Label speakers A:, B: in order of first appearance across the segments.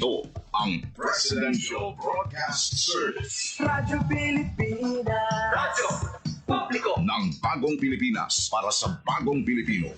A: Ito ang Presidential Broadcast Service.
B: Radyo Pilipinas.
A: Radyo Publiko ng Bagong Pilipinas para sa Bagong Pilipino.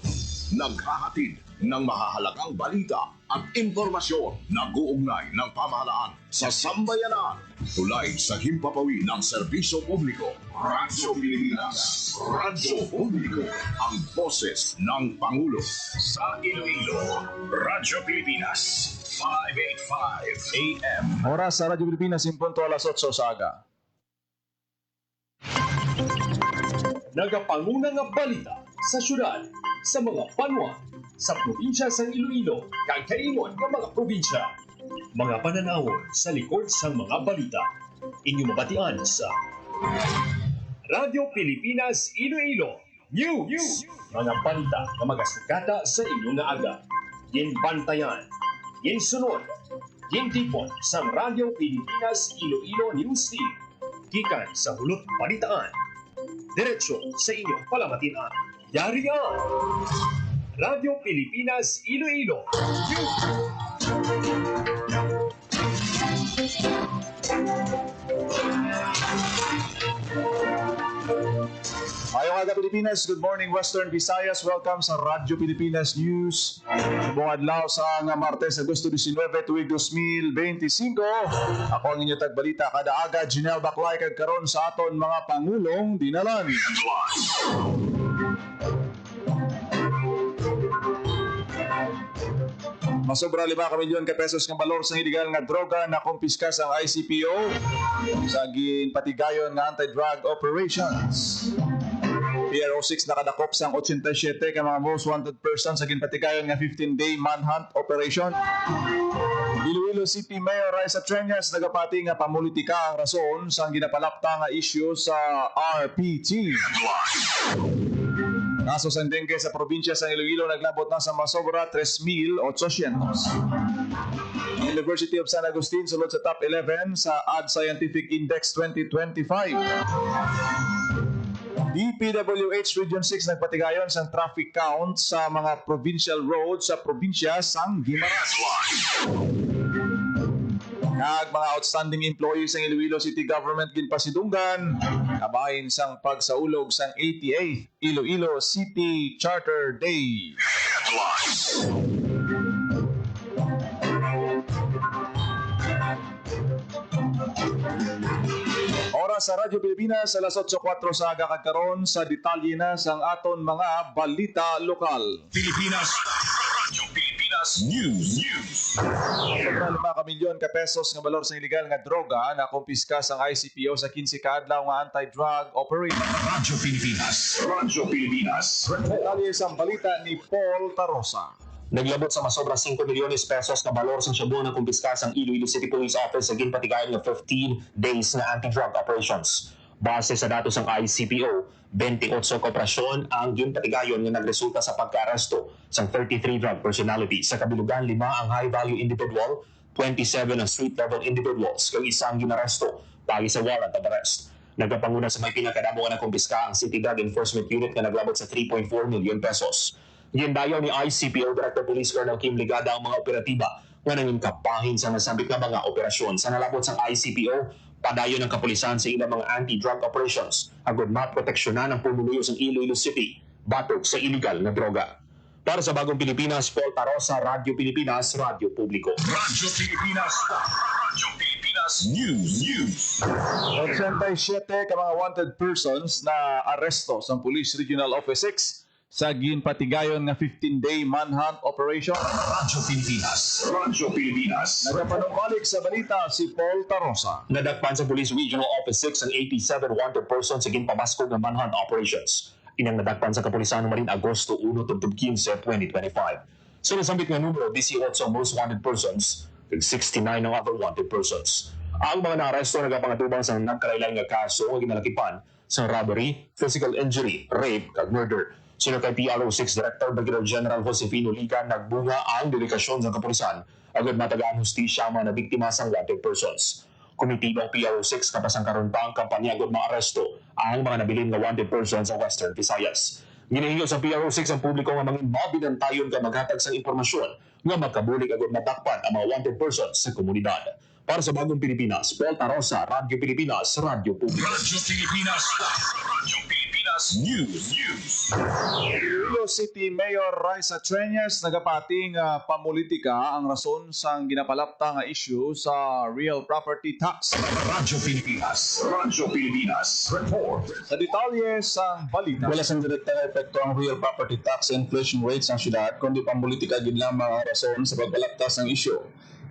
A: Naghahatid ng mahahalagang balita at impormasyon na guugnay ng pamahalaan sa sambayanan. Tulay sa himpapawid ng serbisyo publiko. Radyo Pilipinas. Radyo Publiko. Ang boses ng Pangulo. Sa Iloilo, Radyo Pilipinas. 585 AM.
C: Oras sa Radyo Pilipinas, impunto alas 8 sa aga.
D: Nagapanguna nga balita sa syudad, sa mga banwa, sa probinsya sa Iloilo, kag kaingon ng mga probinsya. Mga pananawon sa likod sa mga balita. Inyong mabatian sa Radyo Pilipinas Iloilo News. Mga balita na magasugata sa inyong nga aga. Ginbantayan, ginsunod, gintipon sa Radyo Pilipinas Iloilo News Team. Gikan sa hulot balitaan. Diretso sa inyong palamatian. Yarian! Radyo Pilipinas Iloilo.
C: Mayong aga Pilipinas, good morning Western Visayas. Welcome sa Radyo Pilipinas News. Buong adlaw sa nga Martes, Agosto 19, tuig 2025. Ako ang inyong tagbalita kada aga, Janelle Baclay, kag karon sa aton mga pangulong dinalan. Masobra 5 milyon ka pesos ng balor sa illegal nga droga na kumpiskas ang ICPO sa ginpatigayon nga anti-drug operations. PRO6 nakadakop sang 87 ka mga most wanted persons sa ginpatigayon nga 15-day manhunt operation. Iloilo City Mayor Raisa Treñas nagapati nga pamulitika ang rason sa ginapalapta nga issue sa RPT. Kaso sa dengue sa probinsya sa Iloilo naglabot na sa masobra 3,800. University of San Agustin sulod sa top 11 sa Ad Scientific Index 2025. DPWH Region 6 nagpatigayon sa traffic count sa mga provincial roads sa probinsya sang Guimaras. Kag mga outstanding employees ng Iloilo City Government ginpasidunggan kabahin sang pagsaulog sang 88 Iloilo City Charter Day. Oras sa Radyo Pilipinas alas 8:04 sa aga kagkaron sa detalye na sang aton mga balita lokal.
A: Pilipinas. Radyo Pilipinas News.
C: Sobra 5 milyon ka pesos nga balor sa illegal nga droga na kumpiskas ang ICPO sa 15 ka adlaw nga anti-drug operation.
A: Radyo Pilipinas. Radyo Pilipinas.
C: Detalye sa balita ni Paul Tarosa.
D: Naglabot sa masobra 5 milyones pesos na balor sa Shabu na kumpiskas ang Iloilo City Police Office sa ginpatigayon ng 15 days na anti-drug operations. Base sa datos ng ICPO, 28 ka operasyon ang ginpatigayon nga nagresulta sa pagka-aresto sa 33 drug personalities. Sa kabilugan, 5 ang high-value individual, 27 ang street-level individuals, kag isang ginaresto pagi sa warrant of arrest. Nagapanguna sa may pinakadamo na kumpiska ang City Drug Enforcement Unit na naglabot sa 3.4 million pesos. Gindayaw ni ICPO Director Police Colonel Kim Ligada ang mga operatiba nga nanging kapahin sa nasabit nga mga operasyon. Sa nalabot sang ICPO, padayon ng kapulisan sa ilang mga anti-drug operations agad maproteksyonan ang pumuluyo sa Iloilo City batok sa iligal na droga. Para sa Bagong Pilipinas, Paul Tarosa, Radyo Pilipinas, Radyo Publiko.
A: Radyo Pilipinas. Radyo Pilipinas News.
C: 87 ka mga wanted persons na aresto sa Police Regional Office 6 sa ginpatigayon nga 15-day manhunt operation.
A: Radyo Pilipinas. Radyo Pilipinas.
C: Nagapanumbalik sa balita si Paul Tarosa.
D: Nadagpan sa Police Regional Office 6 ang 87 wanted persons sa ginpamaskog ng manhunt operations. Inang nadagpan sa Kapulisan Marin Agosto 1, 15, 2025. Sa nasambit nga numero, 18 most wanted persons, 69 ang other wanted persons. Ang mga naaresto nagapangatubang sa nagkarailan nga kaso nga ginalakipan sa robbery, physical injury, rape, kag murder. Sino kay PRO6 Director Brigadier General Josefino Lica nagbunga ang dedikasyon sa kapulisan agad matagaan hustisya ang mga nabiktima sa wanted persons. Komitibang PRO6 kapasang karon pa ang kampanya agad maaresto ang mga nabilin nga wanted persons sa Western Visayas. Ginahingo sa PRO6 ang publiko nga mga mabinantayon ka maghatag sa impormasyon nga magkabulig agad matakpan ang mga wanted persons sa komunidad. Para sa Bagong Pilipinas, Paul Tarosa, Radyo Pilipinas, Radyo Publiko.
A: Radyo Pilipinas. Radyo Pilipinas News.
C: Iloilo City Mayor Raisa Treñas nagapating pamulitika ang rason sang ginapalapta nga issue sa real property tax.
A: Radyo Pilipinas. Radyo Pilipinas. Report.
C: Sa detalye sang balita.
E: Wala sang direktang epekto ang real property tax sa inflation rates ng syudad, kundi pampolitika gid lamang ang rason sa pagbalaktas ng isyu.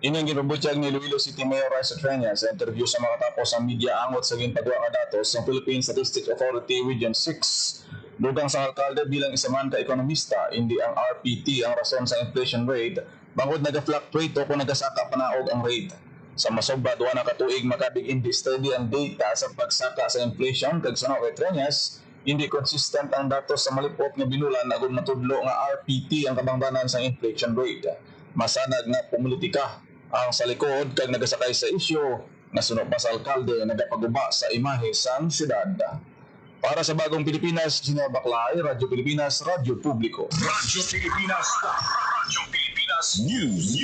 E: Ini ang ginubutyag ni Iloilo City Mayor Raisa Treñas sa interview sa mga tapos ang media angot sa ginpagawa nga datos ng Philippine Statistics Authority Region 6. Dugang sa alkalde bilang isa man ka ekonomista, hindi ang RPT ang rason sa inflation rate, bangod naga-fluctuate o kung nagasaka panaog ang rate. Sa masobra, duwa na katuig makabig hindi steady ang data sa pagsaka sa inflation, kag sa kay Treñas, hindi consistent ang datos sa malipot nga binulan agud matudlo nga RPT ang kabangdanan sa inflation rate. Masanag nga politika ang sa likod kag nagasakay sa isyu nga sunod pa sa alkalde nagapaguba sa imahe sang syudad. Para sa Bagong Pilipinas, Gina Baklay, Radyo Pilipinas, Radyo Publiko.
A: Radyo Pilipinas. Radyo Pilipinas News.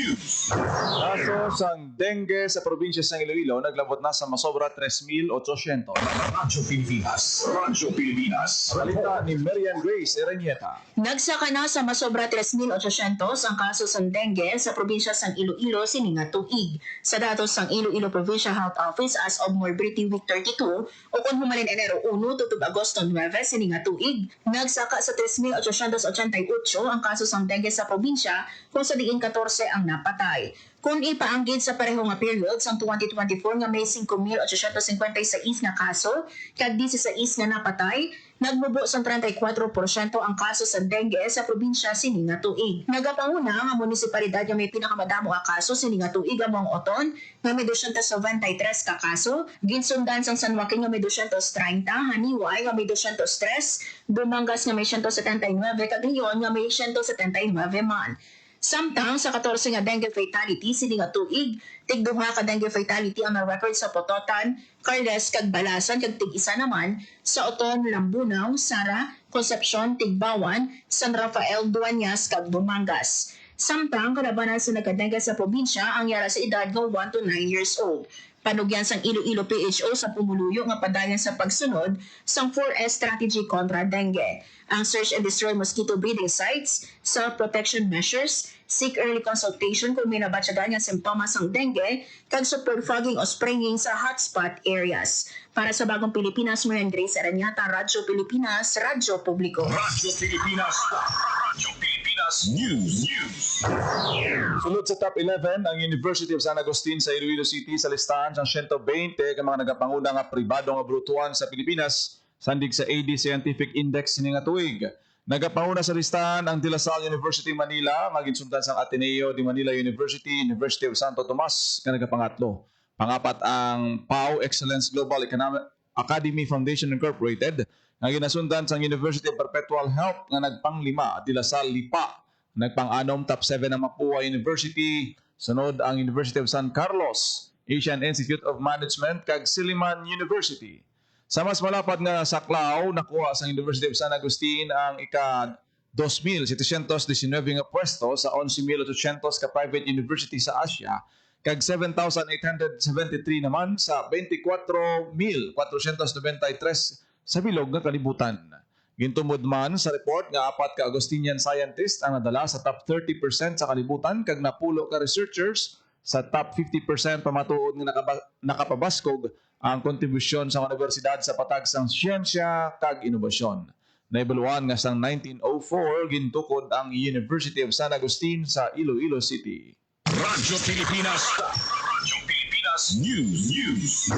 C: Kaso sang dengue sa probinsya sang Iloilo naglabot na sa masobra 3,800.
A: Radyo Pilipinas. Radyo Pilipinas.
C: Balita ni Marian Grace Ereñeta.
F: Nagsaka na sa masobra 3,800 ang kaso ng dengue sa probinsya sang Iloilo sininga tuig. Sa datos sang Iloilo Provincial Health Office as of Morbidity Week 32 o kung humalin Enero 1 tutub Agosto 9 sininga tuig, nagsaka sa 3,888 ang kaso ng dengue sa probinsya kung sa diin 14 ang napatay. Kung ipaanggid sa pareho nga period sang 2024 nga may 5,856 nga kaso, kag 16 nga napatay, nagmubo sang 34% ang kaso sa dengue sa probinsya sininga tuig. Nagapanguna nga munisipalidad nga may pinakamadamo nga kaso sininga tuig among Oton nga may 293 ka kaso, ginsundan sang San Joaquin nga may 230, Haniway nga may 203, Dumangas nga may 179, kag Leon nga may 179 man. Samtang sa 14 nga dengue fatality sininga tuig, tig-duha ka dengue fatality ang na-record sa Pototan, Carles kag Balasan kag tig-isa naman sa Oton, Lambunaw, Sara, Concepcion, Tigbawan, San Rafael, Dueñas kag Dumangas. Samtang kalabanan sa nagkadengue sa probinsya ang yara sa edad ng 1 to 9 years old. Panugyan sang Iloilo PHO sa pumuluyo nga padayon sa pagsunod sang 4S strategy kontra dengue. Ang search and destroy mosquito breeding sites, self-protection measures, seek early consultation kung may nabatsyagan nga simptomas ng dengue, kag support fogging o spraying sa hotspot areas. Para sa Bagong Pilipinas, Marian Grace Aranyata, Radyo Pilipinas, Radyo Publiko.
A: Radyo Pilipinas. Radyo Pilipinas News.
C: Sulod sa top 11 ang University of San Agustin sa Iloilo City sa listahan sang 120 ka mga nagapanguna nga pribado nga brutuan sa Pilipinas sandig sa AD Scientific Index sininga tuig. Nagapanguna sa listahan ang De La Salle University Manila, nga ginsundan sang Ateneo de Manila University, University of Santo Tomas nga nagapangatlo. Pangapat ang PAO Excellence Global Economic Academy Foundation Incorporated nga ginasundan sang University of Perpetual Health nga nagpanglima, De La Salle Lipa. Nagpang-anom top 7 ang Mapua University, sunod ang University of San Carlos, Asian Institute of Management kag Silliman University. Sa mas malapad nga saklaw, nakuha sa University of San Agustin ang ika 2,719 nga pwesto sa 11,800 ka private university sa Asia, kag 7,873 naman sa 24,493 sa bilog nga kalibutan. Gintumod man sa report nga 4 ka Agustinian scientist ang nadala sa top 30% sa kalibutan, kag napulo ka researchers sa top 50% pamatuod nga nakapabaskog ang kontribusyon sa universidad sa patag sang siyensya kag inobasyon. Naibaluan nga sang 1904 gintukod ang University of San Agustin sa Iloilo City.
A: Radyo Pilipinas. Radyo Pilipinas News.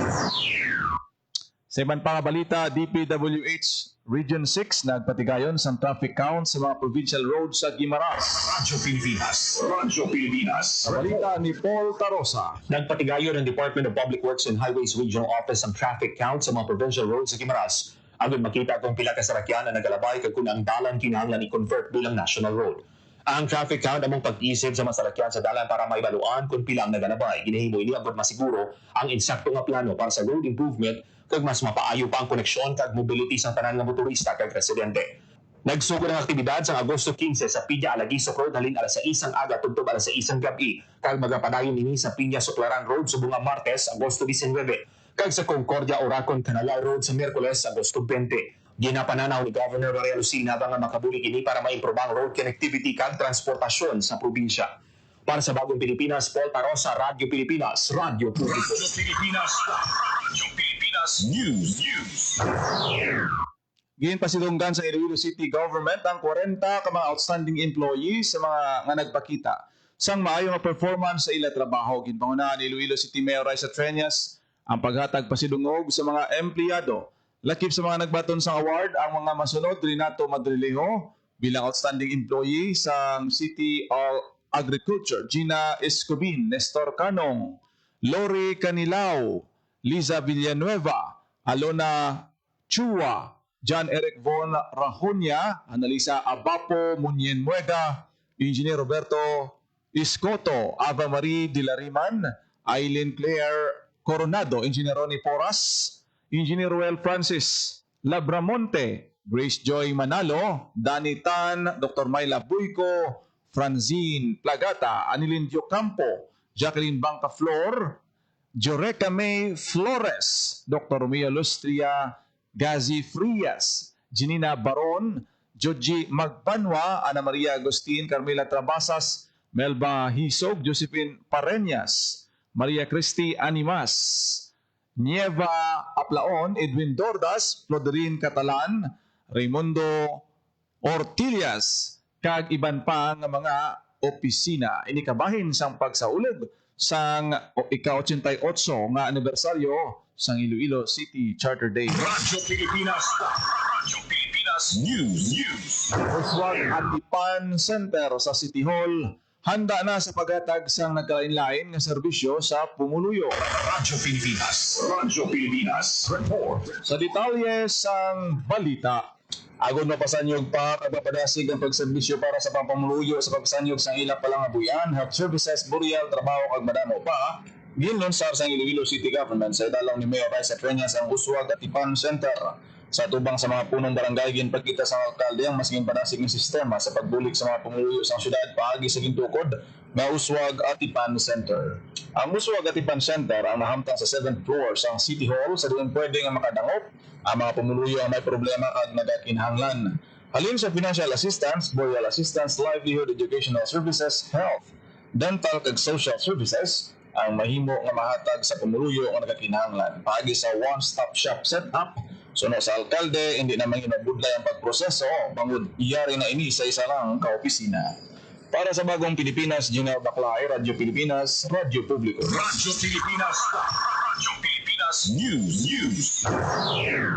C: Sa ibang pang balita, DPWH Region 6 nagpatigayon sa traffic count sa mga provincial roads sa Guimaras.
A: Radyo Pilipinas. Radyo Pilipinas.
C: Sa balita ni Paul Tarosa.
D: Nagpatigayon ng Department of Public Works and Highways Regional Office ang traffic count sa mga provincial roads sa Guimaras. Agad makita kung pila ka sarakyan na nagalabay kag kung ang dalan kinahanglan i-convert bilang national road. Ang traffic count among pag-isip sa masakyan sa dalan para maibaluan kung pila ang nagalabay. Ginahimo ini agad masiguro ang insakto nga plano para sa road improvement kag mas mapaayo pa ang koneksyon kag mobility sa tanan nga motorista kag residente. Nagsugod ang aktibidad sa Agosto 15 sa Piña Alagiso Road halin alas 6 aga tugtog alas 6 gabi kag magapadayon ini sa Piña Suklaran Road subong Martes Agosto 19 kag sa Concordia Oracon Canalay Road sa Miyerkules Agosto 20. Ginapananaw ni Governor Maria Lucina nga makabuli kini para maimprove ang road connectivity kag transportasyon sa probinsya. Para sa Bagong Pilipinas, Paul Tarosa, Radyo Pilipinas, Radyo Publiko.
A: Radyo Pilipinas. Radyo Pilipinas News.
C: Ginpasidunggan sa Iloilo City Government ang 40 ka mga outstanding employees sa mga nga nagpakita sang maayo nga performance sa ila trabaho. Ginpangunahan ni Iloilo City Mayor Raisa Treñas ang paghatag pasidungog sa mga empleyado. Lakip sa mga nagbaton sa award ang mga masunod: Renato Madrilejo bilang outstanding employee sa City of Agriculture, Gina Escobin, Nestor Canong, Lori Canilao, Liza Villanueva, Alona Chua, John Eric Von Rahonia, Analisa Abapo Munyen Muega, Engineer Roberto Iscoto, Ava Marie Dilariman, Aileen Claire Coronado, Engineer Ronnie Porras, Engineer Ruel Francis Labramonte, Grace Joy Manalo, Danny Tan, Dr. Myla Buico, Franzine Plagata, Anilindio Campo, Jacqueline Banca Flor, Joreca May Flores, Dr. Romeo Lustria, Gazi Frias, Janina Baron, Joji Magbanwa, Ana Maria Agustin, Carmela Trabasas, Melba Hisog, Josephine Pareñas, Maria Cristi Animas, Nieva Aplaon, Edwin Dordas, Floderin Catalan, Raimundo Ortillas, kag iban pa nga mga opisina. Inikabahin sang pagsaulog sang ika-88 nga anibersaryo sang Iloilo City Charter Day.
A: Radyo Pilipinas. Radyo Pilipinas News.
C: Uswag Atipan Center sa City Hall handa na sa paghatag sang nagkalain-lain nga serbisyo sa pumuluyo.
A: Radyo Pilipinas. Radyo Pilipinas Report.
C: Sa detalye sang balita, agon mapasanyog pa kagapadasig ang pagserbisyo para sa pampamuluyo sa pagsanyog sang ila palangabuyan, health services, burial, trabaho kag madamo pa. Ginlunsar sa Iloilo City Government sa idalong ni Mayor Raisa Treñas ang Uswag Atipan Center. Sa tubang sa mga punong barangay, ginpagkita sa alkalde ang mas ginpadasig ng sistema sa pagbulik sa mga pumuluyo sa syudad paagi sa gintukod na Uswag Atipan Center. Ang Uswag Atipan Center ang nahamtang sa 7th floor sa City Hall sa diin pwede nga makadangop ang mga pumuluyo ang may problema kag nagakinhanglan. Halin sa financial assistance, burial assistance, livelihood, educational services, health, dental kag social services ang mahimo nga mahatag sa pumuluyo ang nagakinhanglan. Paagi sa one-stop shop setup, suno sa alkalde, hindi naman ginabudlay ang pagproseso, bangod iyari na ini sa isa lang ka-opisina. Para sa Bagong Pilipinas, Gina Baclay, Radyo Pilipinas, Radyo Publiko.
A: Radyo Pilipinas. Radyo Pilipinas News.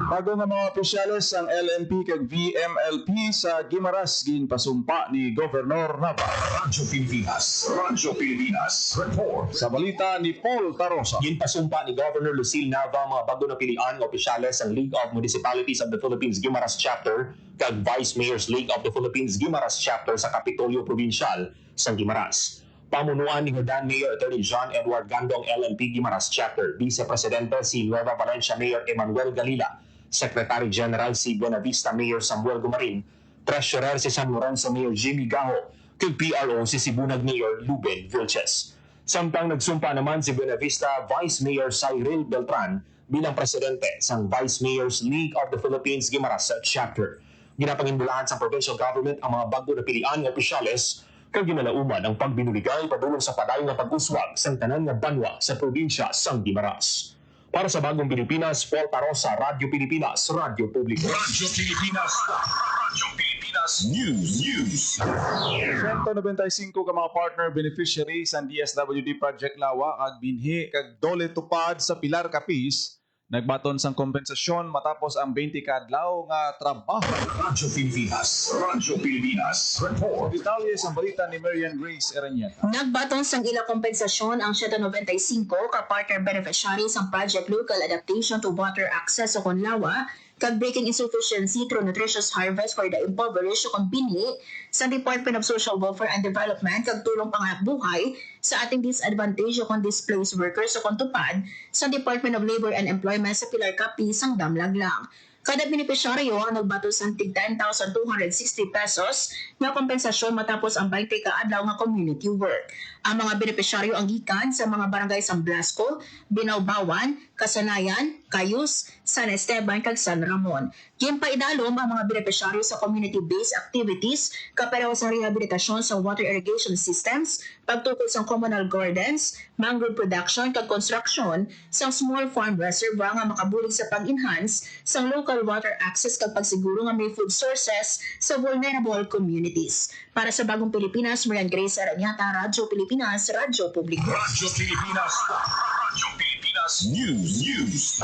C: Bago nga mga opisyales ang LNP kag VMLP sa Guimaras ginpasumpa ni Governor Nava.
A: Radyo Pilipinas. Radyo Pilipinas Report.
C: Sa balita ni Paul Tarosa.
D: Ginpasumpa ni Governor Lucille Nava mga bago na pilian nga opisyales ang League of Municipalities of the Philippines Guimaras Chapter kag Vice Mayor's League of the Philippines Guimaras Chapter sa Kapitolyo Provincial sa Guimaras. Pamunuan ni Jordan Mayor Attorney John Edward Gandong LNP Guimaras Chapter, Vice Presidente si Nueva Valencia Mayor Emmanuel Galila, Secretary General si Buenavista Mayor Samuel Gumarin, Treasurer si San Lorenzo Mayor Jimmy Gaho, kag PRO si Sibunag Mayor Luben Vilches. Samtang nagsumpa naman si Buenavista Vice Mayor Cyril Beltran bilang Presidente sang Vice Mayor's League of the Philippines Guimaras Chapter. Ginapangindulahan sa provincial government ang mga bago na pilian ng opisyales kag ginalauman ang pagbinuligay padulong sa padayon nga pag-uswag sang tanan nga banwa sa probinsya sang Guimaras. Para sa Bagong Pilipinas, Paul Tarosa, Radyo Pilipinas, Radyo Publiko.
A: Radyo Pilipinas. Radyo Pilipinas News.
C: 195 ka mga partner beneficiaries ang DSWD Project Lawa kag binhi kag dole tupad sa Pilar Capiz nagbaton sang kompensasyon matapos ang 20 ka adlaw nga trabaho.
A: Radyo Pilipinas. Radyo Pilipinas Report.
C: Detalye sa balita ni Marian Grace Ereñeta.
F: Nagbaton sang ila kompensasyon ang 195 ka partner beneficiaries ang Project Local Adaptation to Water Access sa Conlawa kag Breaking Insufficiency through Nutritious Harvest for the Impoverished o kung binhi sa Department of Social Welfare and Development kag tulong panghanapbuhay sa ating disadvantaged o kung displaced workers o kung tupad sa Department of Labor and Employment sa Pilar Capiz sang Damlaglang. Kada benepisyaryo ang nagbato sa tig 10,260 pesos nga kompensasyon matapos ang 20 ka adlaw nga community work. Ang mga benepisyaryo ang gikan sa mga barangay San Blasco, Binawbawan, Kasanayan, Cayus, San Esteban kag San Ramon. Gimpaidalom ang mga benepisyaryo sa community-based activities kapareho sa rehabilitasyon sa water irrigation systems, pagtukod sa communal gardens, mangrove production kag construction sa small farm reservoir nga makabulig sa pag-enhance sa local water access kag pagsiguro nga may food sources sa vulnerable communities. Para sa Bagong Pilipinas, Marian Grace Aranyata, Radyo Pilipinas, Radyo Publiko.
A: Radyo Pilipinas. Radyo Pilipinas News.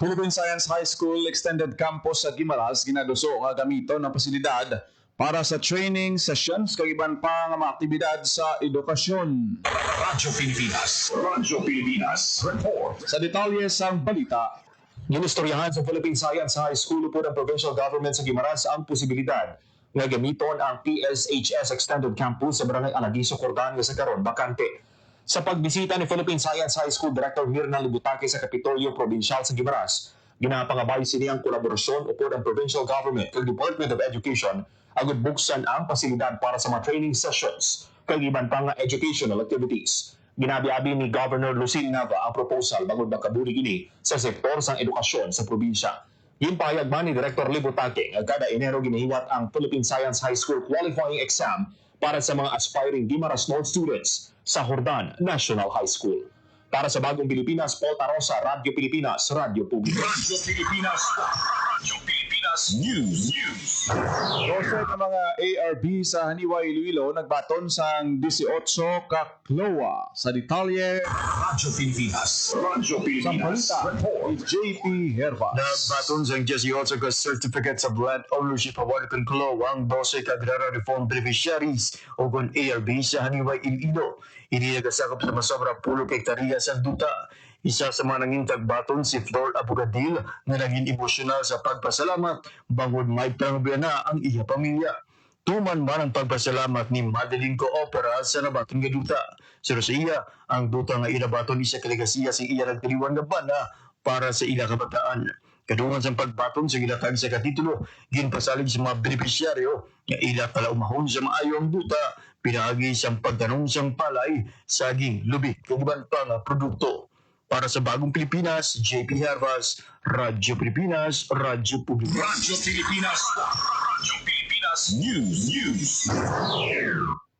C: Philippine Science High School Extended Campus sa Guimaras ginaduso nga gamito ng pasilidad para sa training sessions kag iban pa nga mga aktibidad sa edukasyon.
A: Radyo Pilipinas. Radyo Pilipinas. Report.
C: Sa detalye sang balita,
D: Ginistoryahan sa Philippine Science High School po ng provincial government sa Guimaras ang posibilidad nga gamiton ang PSHS Extended Campus sa Barangay Aladiso, Cordan nga sa karon bakante. Sa pagbisita ni Philippine Science High School Director Mirna Libutake sa Kapitolyo Provincial sa Guimaras, ginapangabay sini ang kolaborasyon upod ang provincial government kag Department of Education agud buksan ang pasilidad para sa mga training sessions kag iban pa nga educational activities. Ginabi-abi ni Governor Lucille Nava ang proposal bangod makabulig ini sa sektor sang edukasyon sa probinsya. Gimpahayag man ni Director Libutake nga kada Enero ginahiwat ang Philippine Science High School qualifying exam para sa mga aspiring Guimaras North students sa Hordan National High School. Para sa Bagong Pilipinas, Paul Tarosa, Radyo Pilipinas, Radyo Publiko.
A: Radyo Pilipinas. Radyo Pilipinas News.
C: 12 ka mga ARB sa Haniwa, Iloilo nagbaton sang 18 ka klowa. Sa detalye,
A: Radyo Pilipinas. Radyo
C: sa
A: Pilipinas.
C: balita ni JP Hervas.
E: Nagbaton sa 18 ka certificate sa blood ownership award kan Klowa ang 12 ka agrarian reform beneficiaries o kung ARB sa Haniwa, Iloilo. Hindi nagasakop sa masobra 10 hektarya sa duta. Isa sa mga nangintag baton si Flor Abugadil na naging emosyonal sa pagpasalamat bangod may pangabya na ang iya pamilya. Tuman man ang pagpasalamat ni Madeline Coopera sa nabaton nga duta. Pero sa iya, ang duta nga inabaton isa kaligasiya sa iya nagtiliwan nga bana para sa ila kabataan. Kadungan sa pagbaton sa gilatag sa katitulo, ginpasalig sa mga benepisyaryo nga ila pala umahon sa maayo ang duta, pinagi sa pagtanong sa palay, saging, lubi, kag iban pa nga produkto. Para sa Bagong Pilipinas, JP Hervas, Radyo Pilipinas, Radyo Publiko.
A: Radyo Pilipinas. Radyo Pilipinas News.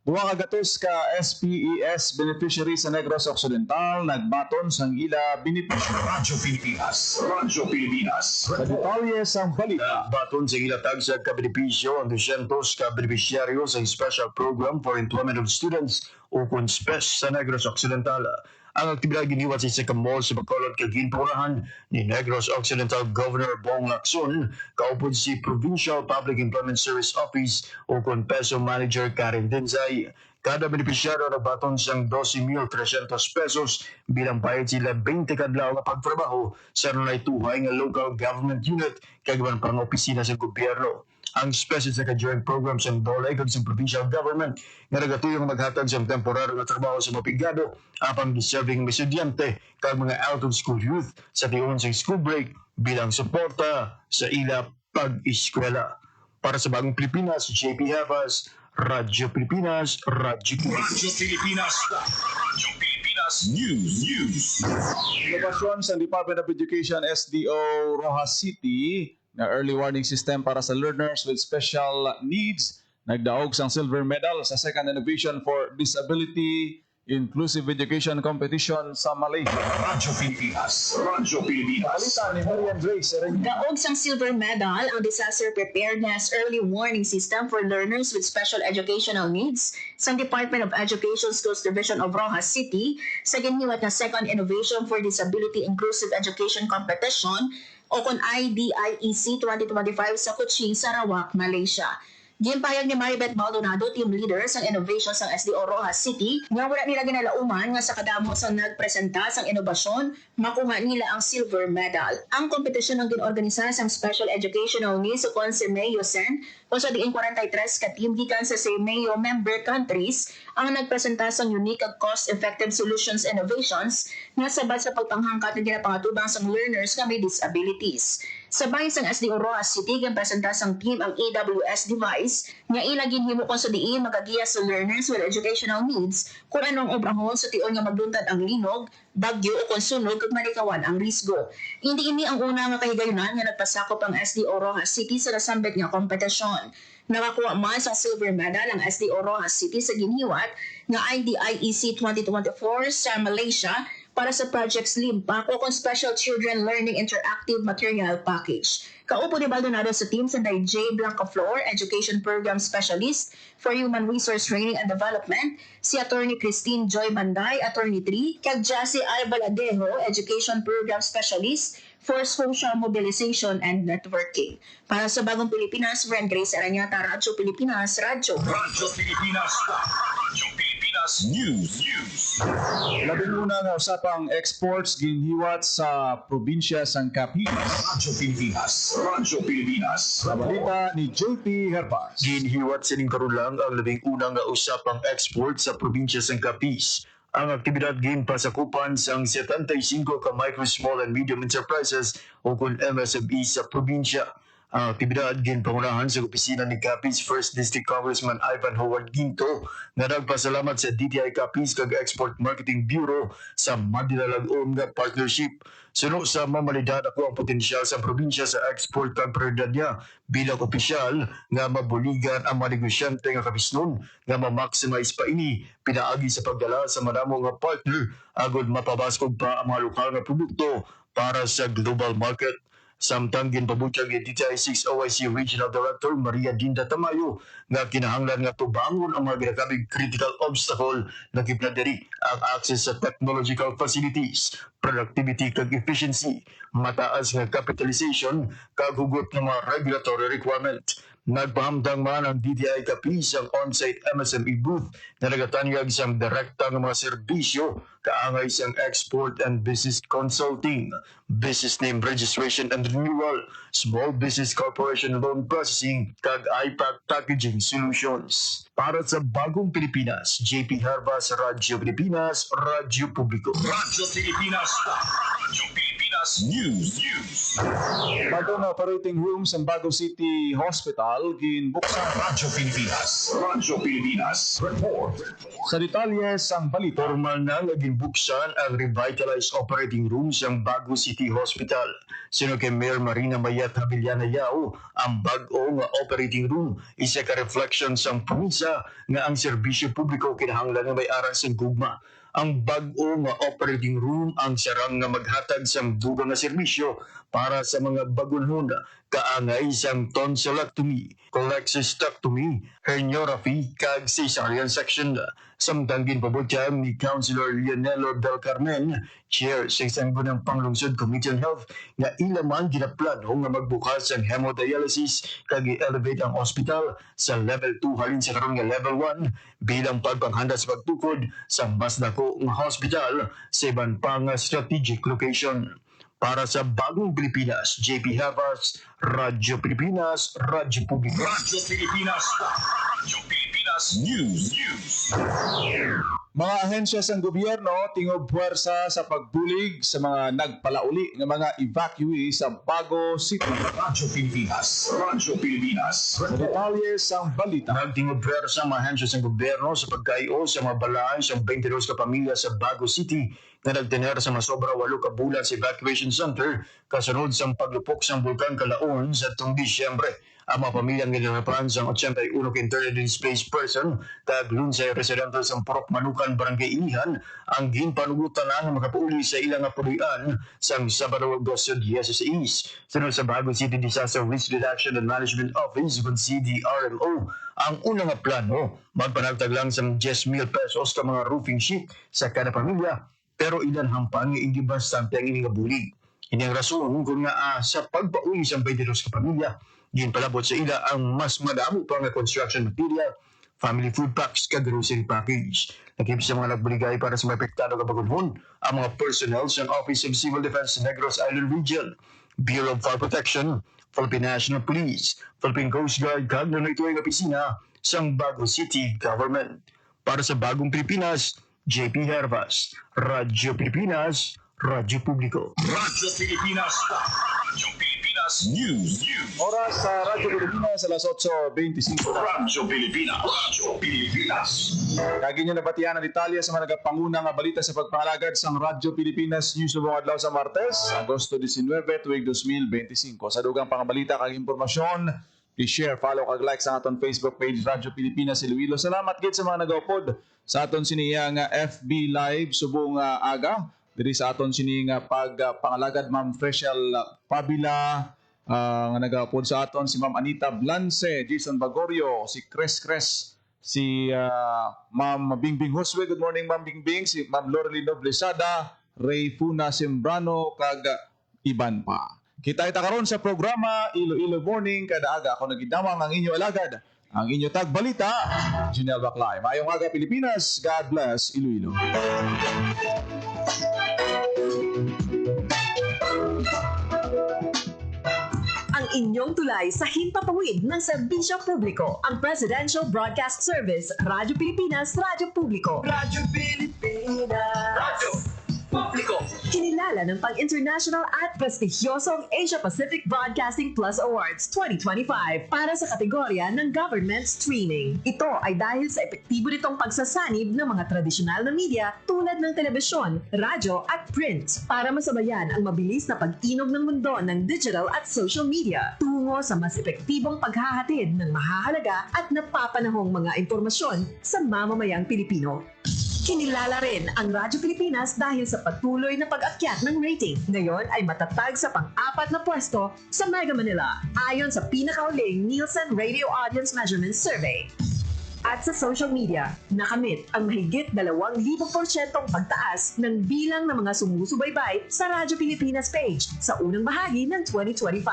C: Duha ka gatos ka SPES beneficiary sa Negros Occidental nagbaton sang ila benepisyo.
A: Radyo Pilipinas. Radyo Pilipinas.
C: Sa detalye sang balita,
E: Baton sa ilatag sa kabenepisyo ang 200 ka benepisyaryo sa Special Program for Employment of Students o CONSPES sa Negros Occidental. Ang aktibidad giniwat sa Second Mall sa Bacolod kay ginpurahan ni Negros Occidental Governor Bong Lacson, kaupod si Provincial Public Employment Service Office o CONPESO Manager Karen Denzay. Kada benepisyaryo nagbaton siyang 12,300 pesos bilang bayad sila 20 kadlaw nga pagtrabaho sa runay tuhay nga local government unit kag iban pang opisina sa gobyerno. Ang special sa ka-joint program sa DOLE kag sa provincial government nga nagatuyong maghatag sa temporaryo nga trabaho sa mapigado apang deserving mga estudyante kag mga out-of-school youth sa tiyon sa school break bilang suporta sa ila pag-eskwela. Para sa Bagong Pilipinas, JP Havas, Radyo Pilipinas, Radyo Publiko.
A: Radyo Pilipinas. Radyo Pilipinas News.
C: inobasyon sa Department of Education SDO Rojas City na early warning system para sa learners with special needs nagdaog sang silver medal sa second innovation for disability inclusive education competition sa Malaysia.
A: Radyo Pilipinas. Radyo Pilipinas.
C: Balita ni Marian Grace Aranya.
F: Daog sang silver medal ang Disaster Preparedness Early Warning System for Learners with Special Educational Needs sa Department of Education Schools Division of Rojas City sa giniwat na Second Innovation for Disability Inclusive Education Competition o kung IDIEC 2025 sa Kuching, Sarawak, Malaysia. Gimpahayag ni Maribeth Maldonado, team leader sa innovation sa SDO Rojas City, nga wala nila ginalauman nga sa kadamo sa nagpresenta sang inobasyon, makuha nila ang silver medal. Ang kompetisyon ang ginorganisa sa Special Educational Needs sa Consemayo Sen o sa diing 43 ka team gikan sa CMEO member countries ang nagpresenta sang unique ag cost-effective solutions innovations nga sabad sa pagpanghangkat ng ginapangatubang sang learners nga may disabilities. Sa bahin sang SDO Rojas City, ang presentasang team ang AWS device nga ilagin himo kung sa diin magagiya sa learners with educational needs kung anong obrahon sa tion nga magluntad ang linog, bagyo o kung sunog kag malikawan ang risgo. Hindi ini ang una nga kahigayunan nga nagpasakop ang SDO Rojas City sa nasambit nga kompetisyon. Nakakuha man sa silver medal ang SDO Rojas City sa giniwat nga IDIEC 2024 sa Malaysia para sa Project Slim Pack o kung Special Children Learning Interactive Material Package. Kaupo ni Baldonado sa team sa J. Blancaflor, Education Program Specialist for Human Resource Training and Development, si Attorney Christine Joy Banday, Attorney 3, kag Jassy Albaladejo, Education Program Specialist for Social Mobilization and Networking. Para sa Bagong Pilipinas, Friend Grace Aranyata, Radyo Pilipinas, Radyo
A: Pilipinas. Radyo Pilipinas News.
C: Labing una nga usapang exports ginhiwat sa probinsya sang Capiz.
A: Radyo Pilipinas.
C: Sa balita ni JP Herbas.
G: Ginhiwat sining karon lang ang labing unang nga usapang export sa probinsya sang Capiz. Ang aktibidad ginpasakupan sang 75 ka micro, small and medium enterprises o kung MSME sa probinsya. Ang aktibidad ginpangunahan sa opisina ni Capiz First District Congressman Ivan Howard Ginto na nagpasalamat sa DTI Capiz kag Export Marketing Bureau sa madinalag-on nga partnership. Suno sa mamalidad ako ang potensyal sa probinsya sa export kag prioridad niya bilang opisyal nga mabuligan ang mga negosyante nga kabisnon nga ma-maximize pa ini pinaagi sa pagdala sa madamo nga partner agod mapabaskog pa ang mga lokal nga produkto para sa global market. Samtang ginpabutyag ni DTI 6 OIC Regional Director Maria Dinda Tamayo nga kinahanglan nga tubangon ang mga ginagabing critical obstacle na gipnadiri ang access sa technological facilities, productivity kag efficiency, mataas nga capitalization kag hugot ng mga regulatory requirement. Nagpahamtang man ang DTI Capiz ang on-site MSME booth na nagatanyag sa direkta ng mga serbisyo kaangay sang export and business consulting, business name registration and renewal, small business corporation loan processing, kag IPAC packaging solutions. Para sa Bagong Pilipinas, JP Herbas, Radyo Pilipinas, Radyo Publiko.
A: Radyo Pilipinas News.
C: Bagong operating room sa Bago City Hospital ginbuksan.
A: Radyo Pilipinas Report.
C: Sa detalye sang balita.
G: Formal na ginbuksan ang revitalized operating room sa Bago City Hospital. Sino kay Mayor Marina Mayat Habiliana Yao, ang bag-o nga operating room isa ka reflection sang pumisa nga ang serbisyo publiko kinahanglan nga may aral sa gugma. Ang bag-o nga operating room ang sarang nga maghatag sa dugang nga serbisyo para sa mga bagunhon kaangay sang tonsillectomy, cholecystectomy, herniorrhaphy, kag cesarean section. Samtang ginpabutyag ni Councilor Leonelo Del Carmen, Chair sa Sangguniang Panglungsod Committee on Health, nga ilaman ginaplano nga magbukas ang hemodialysis kag i-elevate ang hospital sa level 2 halin sa karon nga level 1 bilang pagpanghanda sa pagtukod sa mas dako nga hospital sa iban pa nga strategic location. Para sa Bagong Pilipinas, JP Herbas, Radyo Pilipinas, Radyo Publiko.
A: Radyo Pilipinas News.
C: Mga ahensya sa gobyerno tingob puwersa sa pagbulig sa mga nagpalauli ng mga evacuee sa Bago City.
A: Radyo Pilipinas
C: Sa detalye sa balita.
G: Nagtingog sa mga ahensya sa gobyerno sa pagkaio sa mga balay sa 22 ka pamilya sa Bago City na nagtener sa masobra 8 ka bulan sa evacuation center kasunod sa paglupok sa Bulkan Kalaon sa itong Disyembre. Ang mga pamilyang ginarapan sa 81 ka internally displaced person taglun sa residente sa Purok Manukan, Barangay Ilihan ang ginpanugutan ang makapauli sa ilang apulian sa Sabado, Agosto 16. Sunod sa Bago City Disaster Risk Reduction and Management Office kung CDRMO, ang unang nga plano magpanagtag lang sa 10,000 pesos ka mga roofing sheet sa kada pamilya pero ilan hampang nga hindi bastante ang ining bulig. Ini ang rason kung nga sa pagpauli sa 22 ka pamilya ginpalabot sa ila ang mas madamo pa nga construction material, family food packs, kag grocery package. Nakip sa mga nagbuligay para sa mga apektado nga bagunhon ang mga personnel sa Office of Civil Defense Negros Island Region, Bureau of Fire Protection, Philippine National Police, Philippine Coast Guard, kag na ito ang opisina sa Bago City Government. Para sa Bagong Pilipinas, JP Herbas, Radyo Pilipinas, Radyo Publiko.
A: Radyo Pilipinas Pilipinas. News.
C: Oras sa Radyo Pilipinas, alas 8:25 na.
A: Radyo Pilipinas. Radyo Pilipinas.
C: Kagi nyo nabatian ang detalye sa mga nagapanguna nga balita sa pagpangalagad sa Radyo Pilipinas News subong adlaw sa Martes, Agosto 19, tuig 2025. Sa dugang pangabalita kag impormasyon, i-share, follow kag like sa aton Facebook page Radyo Pilipinas Iloilo. Salamat gid sa mga nagaupod sa aton siniya nga FB Live subong aga. Diri sa aton sini nga pagpangalagad Ma'am Freshel Pabila, nga nagaupod sa aton si Ma'am Anita Blance, Jason Bagorio, si Cres, si Ma'am Bingbing Hoswe. Good morning Ma'am Bingbing. Si Ma'am Lorely Noblesada, Ray Funa Sembrano kag iban pa. Kita karon sa programa Iloilo Morning kada aga. Ako nagidamang ang inyo alagad, ang inyo tagbalita, Junel Baclay. Mayong aga Pilipinas. God bless Iloilo.
H: Ang inyong tulay sa himpapawid ng serbisyo publiko, ang Presidential Broadcast Service, Radyo Pilipinas, Radyo Publiko.
B: Radyo Pilipinas.
A: Radyo Publiko.
H: Kinilala ng pang-international at prestigyosong Asia Pacific Broadcasting Plus Awards 2025 para sa kategorya ng Government Streaming. Ito ay dahil sa epektibo nitong pagsasanib ng mga tradisyonal na media tulad ng telebisyon, radyo at print para masabayan ang mabilis na pag-inog ng mundo ng digital at social media tungo sa mas epektibong paghahatid ng mahahalaga at napapanahong mga impormasyon sa mamamayang Pilipino. Kinilala rin ang Radyo Pilipinas dahil sa patuloy na pag-akyat ng rating. Ngayon ay matatag sa pang-4 na pwesto sa Mega Manila ayon sa pinakahuling Nielsen Radio Audience Measurement Survey. At sa social media, nakamit ang mahigit 2,000% pagtaas ng bilang ng mga sumusubaybay sa Radyo Pilipinas page sa unang bahagi ng 2025.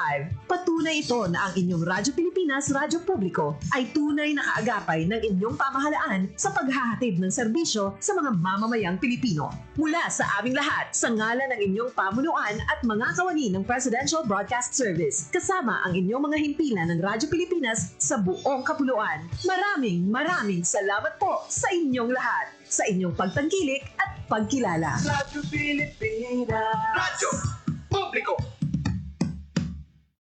H: Patunay ito na ang inyong Radyo Pilipinas Radyo Publiko ay tunay na kaagapay ng inyong pamahalaan sa paghahatid ng serbisyo sa mga mamamayang Pilipino. Mula sa aming lahat, sa ngalan ng inyong pamunuan at mga kawani ng Presidential Broadcast Service, kasama ang inyong mga himpilan ng Radyo Pilipinas sa buong kapuluan. Maraming salamat po sa inyong lahat, sa inyong pagtangkilik at pagkilala.
B: Radyo Pilipinas.
A: Radyo